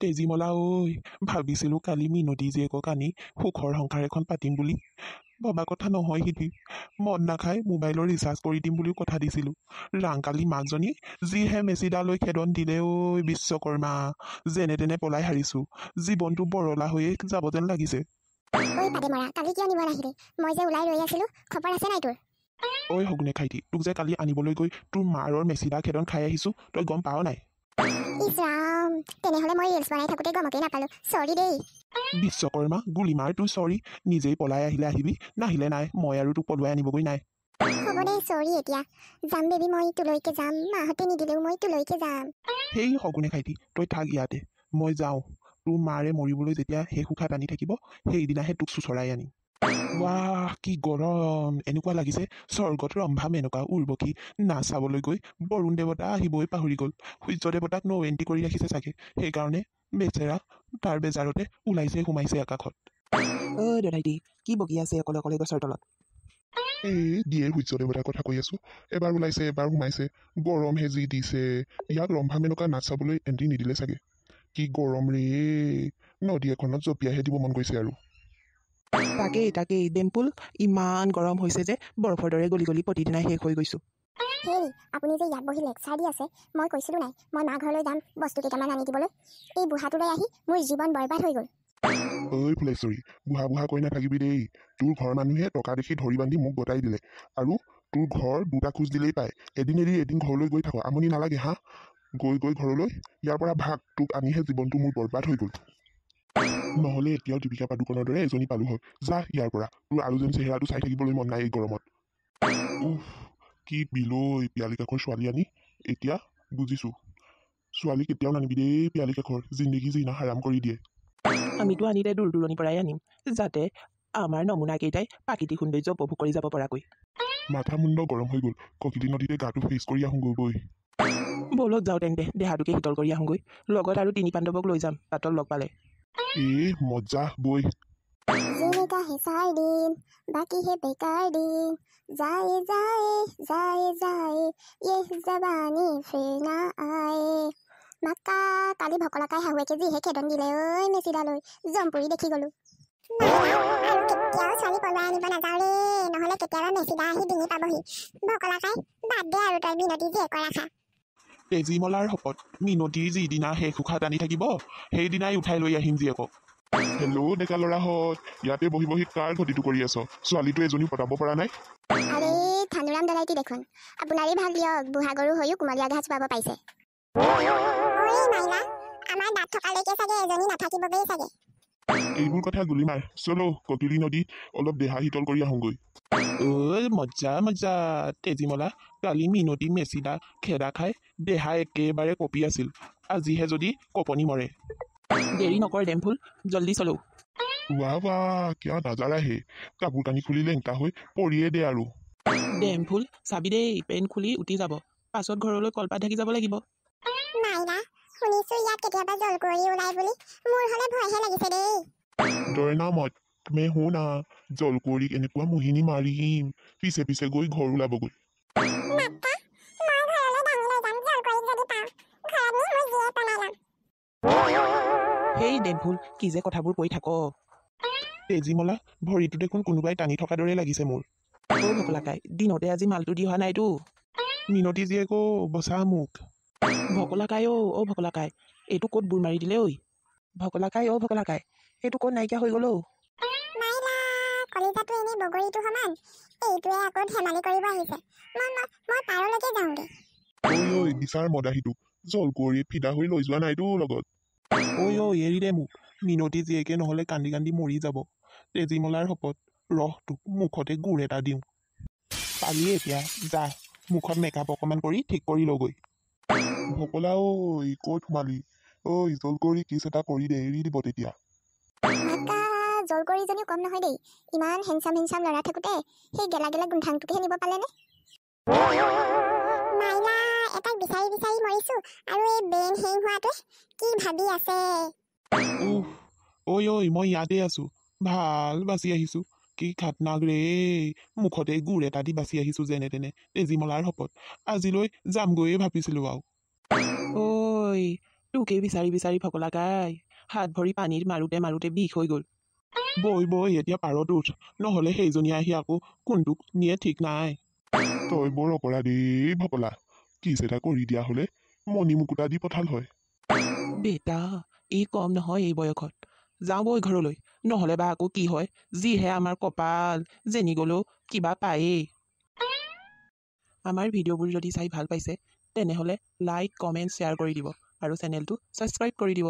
তেজীমলা ঐ ভাবিছিলোঁ কালি মিনতী জীয়েকক আনি সুখৰ সংসাৰ এখন পাতিম বুলি ভবা কথা নহয় সিদ্ধি মদ নাখাই মোবাইলৰ ৰিচাৰ্জ কৰি দিম বুলিও কথা দিছিলোঁ ৰাংকালি মাকজনী যিহে মেচিডালৈ খেদন দিলে ঐ বিশ্বকৰ্মা যেনে তেনে পলাই হাৰিছোঁ জীৱনটো বৰলা হৈয়ে যাব যেন লাগিছে ঐ পাদে মৰা কালি কিয় নিব নাহিলে মই যে ওলাই ৰৈ আছিলোঁ খবৰ আছে নাই তোৰ ঐ সগুনে খাইটি তোক যে কালি আনিবলৈ গৈ তোৰ মাৰৰ মেচিডা খেদন খাই আহিছোঁ তই গম পাৱ নাই ইছ ৰাম তেনেহ'লে মই ৰিলছ বনাই থাকোঁতে গমকেই নাপালোঁ চৰি দেই বিশ্বকৰ্মা গুলিমাৰ তোৰ চৰি নিজেই পলাই আহিলে আহিবি নাহিলে নাই মই আৰু তোক পলুৱাই আনিবগৈ নাই হ'ব দে চৰি এতিয়া যাম বেবী মই তোলৈকে যাম মাহঁতে নিদিলেও মই তোলৈকে যাম সেই সগুনে খাইটি তই থাক ইয়াতে মই যাওঁ তোৰ মাৰে মৰিবলৈ যেতিয়া শেষ উশাহ টানি থাকিব সেইদিনাহে তোক চোচৰাই আনিম ৱাহ কি গৰম এনেকুৱা লাগিছে স্বৰ্গত ৰম্ভা মেনকা উৰ্বশী নাচ চাবলৈ গৈ বৰুণ দেৱতা আহিবই পাহৰি গ'ল সূৰ্য দেৱতাক নৌ এণ্ট্ৰি কৰি ৰাখিছে চাগে সেইকাৰণে বেচেৰা তাৰ বেজাৰতে ওলাইছে সোমাইছে আকাশত ঐ দাদাইটি কি বকি আছে অকলে অকলে গছৰ তলত এই দিয়ে সূৰ্য দেৱতাৰ কথা কৈ আছো এবাৰ ওলাইছে এবাৰ সোমাইছে গৰমহে যি দিছে ইয়াক ৰম্ভা মেনকা নাচ চাবলৈ এণ্ট্ৰি নিদিলে চাগে কি গৰম ৰে নদী এখনত জঁপিয়াইহে দিব মন গৈছে আৰু তাকেই ডেম্পুল ইমান গৰম হৈছে যে বৰফৰ দৰে গলি গলি প্ৰতিদিনাই শেষ হৈ গৈছোঁ হেৰি আপুনি যে ইয়াত বহি লেকচাৰ দি আছে মই কৈছিলোঁ নাই মই মা ঘৰলৈ যাম বস্তু কেইটামান আনি দিবলৈ এই বুঢ়াটোলৈ আহি মোৰ জীৱন বৰবাদ হৈ গ'ল ঐ ফুলেশ্বৰী বুঢ়া বুঢ়া কৈ নাথাকিবি দেই তোৰ ঘৰৰ মানুহে টকা দেখি ধৰি বান্ধি মোক গতাই দিলে আৰু তোৰ ঘৰ দুটা খোজ দিলেই পায় এদিন এৰি এদিন ঘৰলৈ গৈ থাক আমনি নালাগে হা গৈ ঘৰলৈ ইয়াৰ পৰা ভাগ তোক আনিহে জীৱনটো মোৰ বৰবাদ হৈ গ'ল নহ'লে এতিয়াও দীপিকা পাডুকনৰ দৰে এজনী পালো হয় যা ইয়াৰ পৰা তোৰ আৰু যেন চেহেৰাটো চাই থাকিবলৈ মন নাই এই গৰমত উফ কি বিলৈ পিয়ালি কাষৰ ছোৱালী আনি এতিয়া বুজিছোঁ ছোৱালী কেতিয়াও নানিবি দেই পিয়ালি কাষৰ জিন্দগী জিনা হাৰাম কৰি দিয়ে আমিতো আনিলে দূৰ দূৰণিৰ পৰাই আনিম যাতে আমাৰ নমুনাকেইটাই প্ৰাকৃতিক সৌন্দৰ্য উপভোগ কৰি যাব পৰাকৈ মাথা মুণ্ড গৰম হৈ গ'ল ককিলি নদীতে গাটো ফেচ কৰি আহোঁগৈ বৈ ব'লক যাওঁ তেন্তে দেহাটোকে শীতল কৰি আহোঁগৈ লগত আৰু তিনি পাণ্ডৱক লৈ যাম তাতল লগ পালে মজা বৈ जिंदगी है सारे दिन बाकी है बेकार दिन जाए जाए जाए जाए ये जबानी फिर ना आए মাকা কালি ভকলাকাই শাহুৱেকে যিহে খেদন দিলে ঐ মেচিডালৈ জম্পুৰি দেখি গলো আৰু কেতিয়াও ছোৱালী পলুৱাই আনিব নাযাওঁ দেই নহ'লে কেতিয়াবা মেচিডা আহি ডিঙি পাবহি ভকলাকাই বাদ দে আৰু তই মিনতী জীয়েকৰ আশা তেজীমলাৰ শপত মিনতীৰ যিদিনা শেষ উশাহ টানি থাকিব সেইদিনাই উঠাই লৈ আহিম জীয়েকক হেল্ল' ডেকা ল'ৰাহঁত ইয়াতে বহি বহি কাৰ ঘটিটো কৰি আছ ছোৱালীটো এজনী পতাব পৰা নাই আৰে থানুৰাম দাদাইটি দেখোন আপোনাৰে ভাল দিয়ক বুঢ়া গৰু হৈও কুমলীয়া ঘাঁহ চুপাব পাইছে আমাৰ দাঁত থকালৈকে চাগে এজনী নাথাকিবগৈ চাগে এইবোৰ কথা গুলি মাৰ চলো ককিলি নদী অলপ দেহা শীতল কৰি আহোঁগৈ ঐ মজ্জা মজ্জা তেজীমলা কালি মিনতী মেচিডা খেদা খাই দেহা একেবাৰে কঁপি আছিল আজিহে যদি কঁপনি মৰে দেৰি নকৰ ডেম্পুল জল্দি চলো ৱাহ কিয় নাজাৰা হে কাপোৰ কানি খুলি লেংটা হৈ পৰিয়ে দে আৰু ডেম্পুল চাবি দেই পেন খুলি উঠি যাব পাছত ঘৰলৈ কলপাত ঢাকি যাব লাগিব মাইনা শুনিছো ইয়াত কেতিয়াবা জলকুঁৱৰী ওলাই বুলি মোৰ হলে ভয়হে লাগিছে দেই ডৰনা মত মে শুনা জলকুঁৱৰীক এনেকুৱা মোহিনী মাৰিম পিছে পিছে গৈ ঘৰ ওলাবগৈ সেই ডেম্পুল কি যে কথাবোৰ কৈ থাক তেজীমলা ভৰিটো দেখোন কোনোবাই টানি থকা দৰে লাগিছে মোৰ অ' ভকলাকাই দিনতে আজি মালটো দি অহা নাইতো মিনতী জীয়েকো বচা মোক ভকলাকাই অ' ভকলাকাই এইটো ক'ত বুৰ মাৰি দিলে ঐ ভকলাকাই এইটো ক'ত নাইকিয়া হৈ গ'ল অ' মাইলা কলিজাটো এনে বগৰীটো সমান এইটোৱে আকৌ ধেমালি কৰিব আহিছে মই পাৰলৈকে যাওঁগে ঐ বিচাৰ মদাহীটোক জলকুঁৱৰীয়ে ফিদা হৈ লৈ যোৱা নাইতো লগত ঐ এৰি দে মোক মিনতী জীয়েকে নহ'লে কান্দি কান্দি মৰি যাব তেজীমলাৰ শপত ৰহ তোক মুখতে গুড় এটা দিওঁ পালি এতিয়া যা মুখত মেকআপ অকণমান কৰি ঠিক কৰি লগৈ ভকলা ঐ ক'ত সোমালি ঐ জলকুঁৱৰী কিছ এটা কৰি দে এৰি দিব তেতিয়া মাকা জলকুঁৱৰীজনীও কম নহয় দেই ইমান হেণ্ডচাম ল'ৰা থাকোঁতে সেই গেলা গেলা গোন্ধাংটোকে নিব পালেনে মাইলা এটাক বিচাৰি বিচাৰি মৰিছো আৰু এই ব্ৰেইন হেং হোৱাটোৱে কি ভাবি আছে ঐ মই ইয়াতে আছো ভাল বাচি আহিছো কি খাতনাক ৰে মুখতে গুড় এটা দি বাচি আহিছো যেনে তেনে তেজীমলাৰ শপত আজিলৈ যামগৈয়ে ভাবিছিলো আৰু ঐ তোকেই বিচাৰি বিচাৰি ভকলাকাই হাত ভৰি পানীত মাৰোঁতে মাৰোঁতে বিষ হৈ গ'ল। বৈ বৈ এতিয়া পাৰত উঠ, নহ'লে সেইজনী আহি আকৌ কোনটোক নিয়ে ঠিক নাই। তই বৰ অপৰাধী ভকলা, কিছ এটা কৰি দিয়া হ'লে মণি মুকুতা দি পঠাল হয়। বেটা ই কম নহয় এই বয়সত। যাওঁ বৈ ঘৰলৈ, নহ'লে বা আকৌ কি হয়, যিহে আমাৰ কপাল, যেনি গ'লেও কিবা পায়েই। আমাৰ ভিডিঅ'বোৰ যদি চাই ভাল পাইছে তেনেহ'লে লাইক কমেণ্ট শ্বেয়াৰ কৰি দিব আৰু চেনেলটো ছাবস্ক্ৰাইব কৰি দিব।